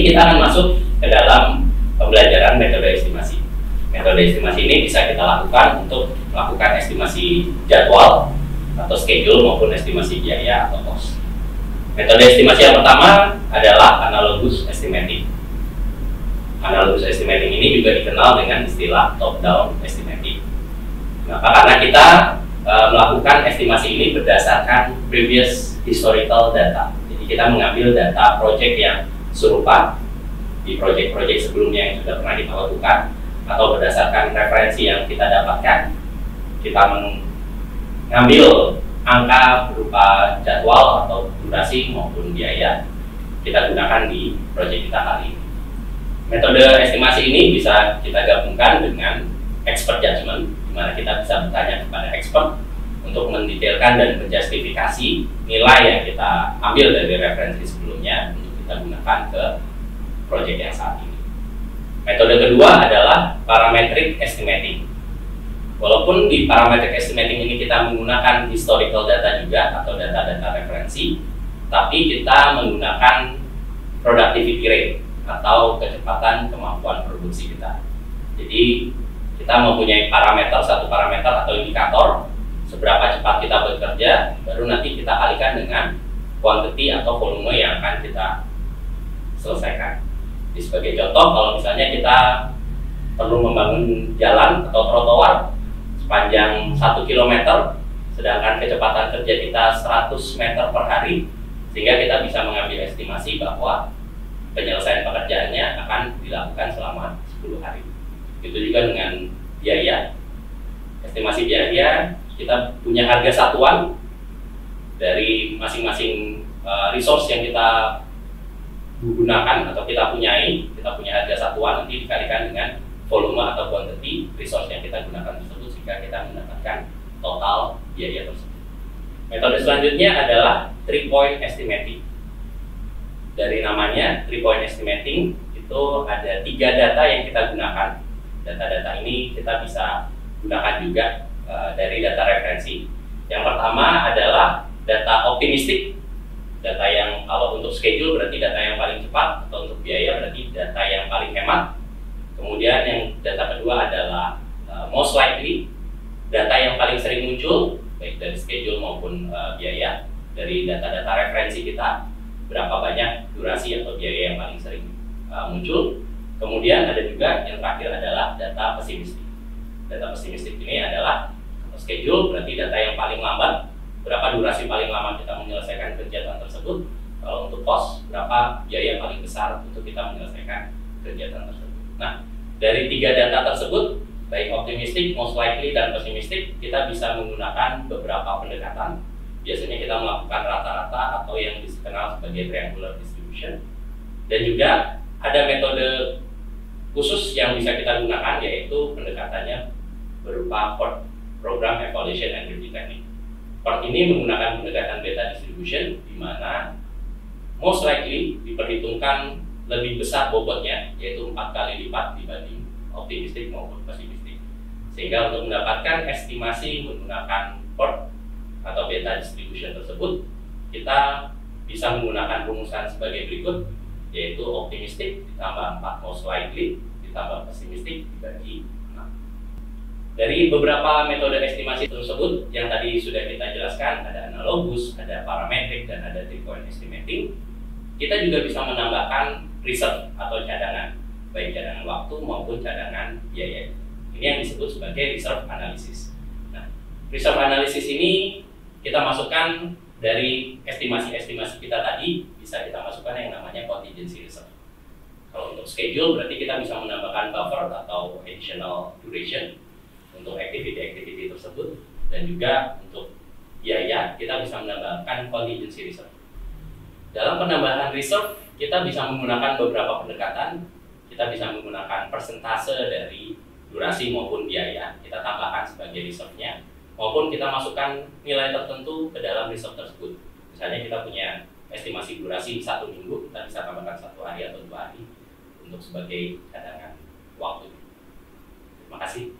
ini kita akan masuk ke dalam pembelajaran metode estimasi. Metode estimasi ini bisa kita lakukan untuk melakukan estimasi jadwal atau schedule maupun estimasi biaya atau cost. Metode estimasi yang pertama adalah analogous estimating. Analogous estimating ini juga dikenal dengan istilah top-down estimating. Kenapa? Karena kita melakukan estimasi ini berdasarkan previous historical data. Jadi kita mengambil data project yang serupa di project-project sebelumnya yang sudah pernah kita lakukan, atau berdasarkan referensi yang kita dapatkan, kita mengambil angka berupa jadwal atau durasi maupun biaya kita gunakan di project kita kali ini. Metode estimasi ini bisa kita gabungkan dengan expert judgment, di mana kita bisa bertanya kepada expert untuk mendetailkan dan menjustifikasi nilai yang kita ambil dari referensi sebelumnya untuk kita gunakan ke project yang saat ini. Metode kedua adalah parametric estimating. Walaupun di parametric estimating ini kita menggunakan historical data juga atau data-data referensi, tapi kita menggunakan productivity rate atau kecepatan kemampuan produksi kita. Jadi kita mempunyai satu parameter atau indikator seberapa cepat kita bekerja, baru nanti kita kalikan dengan quantity atau volume yang akan kita selesaikan. Jadi sebagai contoh, kalau misalnya kita perlu membangun jalan atau trotoar sepanjang 1 km, sedangkan kecepatan kerja kita 100 meter per hari, sehingga kita bisa mengambil estimasi bahwa penyelesaian pekerjaannya akan dilakukan selama 10 hari. Itu juga dengan biaya. Estimasi biaya, kita punya harga satuan dari masing-masing resource yang kita gunakan atau kita punya harga satuan, nanti dikalikan dengan volume atau quantity resource yang kita gunakan tersebut, sehingga kita mendapatkan total biaya tersebut. Metode selanjutnya adalah 3-point estimating. Dari namanya 3-point estimating, itu ada 3 data yang kita gunakan. Data-data ini kita bisa gunakan juga dari data referensi. Yang pertama adalah data optimistik. Data yang kalau untuk schedule berarti data yang paling cepat, atau untuk biaya berarti data yang paling hemat. Kemudian yang data kedua adalah most likely, data yang paling sering muncul baik dari schedule maupun biaya dari data-data referensi kita, berapa banyak durasi atau biaya yang paling sering muncul. Kemudian ada juga yang terakhir adalah data pesimistik. Data pesimistik ini adalah schedule berarti data yang paling lambat, berapa durasi paling lama kita menyelesaikan kegiatan tersebut. Kalau untuk cost, berapa biaya paling besar untuk kita menyelesaikan kegiatan tersebut. Nah, dari 3 data tersebut, baik optimistik, most likely, dan pesimistik, kita bisa menggunakan beberapa pendekatan. Biasanya kita melakukan rata-rata atau yang dikenal sebagai triangular distribution. Dan juga ada metode khusus yang bisa kita gunakan, yaitu pendekatannya berupa PERT, Program Evaluation and Review Technique. PERT ini menggunakan pendekatan beta distribution, di mana most likely diperhitungkan lebih besar bobotnya, yaitu 4 kali lipat dibanding optimistik maupun pesimistik. Sehingga untuk mendapatkan estimasi menggunakan PERT atau beta distribution tersebut, kita bisa menggunakan rumusan sebagai berikut, yaitu optimistik ditambah 4 most likely ditambah pesimistik dibagi 6. Dari beberapa metode estimasi tersebut yang tadi sudah kita jelaskan, ada analogus, ada parametric, dan ada 3-point estimating, kita juga bisa menambahkan reserve atau cadangan, baik cadangan waktu maupun cadangan biaya. Ini yang disebut sebagai reserve analysis. Nah, reserve analysis ini kita masukkan dari estimasi-estimasi kita tadi, bisa kita masukkan yang namanya contingency reserve. Kalau untuk schedule berarti kita bisa menambahkan buffer atau additional duration untuk activity-activity tersebut, dan juga untuk biaya kita bisa menambahkan contingency reserve. Dalam penambahan reserve kita bisa menggunakan beberapa pendekatan. Kita bisa menggunakan persentase dari durasi maupun biaya, kita tambahkan sebagai reserve-nya, maupun kita masukkan nilai tertentu ke dalam reserve tersebut. Misalnya kita punya estimasi durasi 1 minggu, kita bisa tambahkan 1 hari atau 2 hari untuk sebagai cadangan waktu. Terima kasih.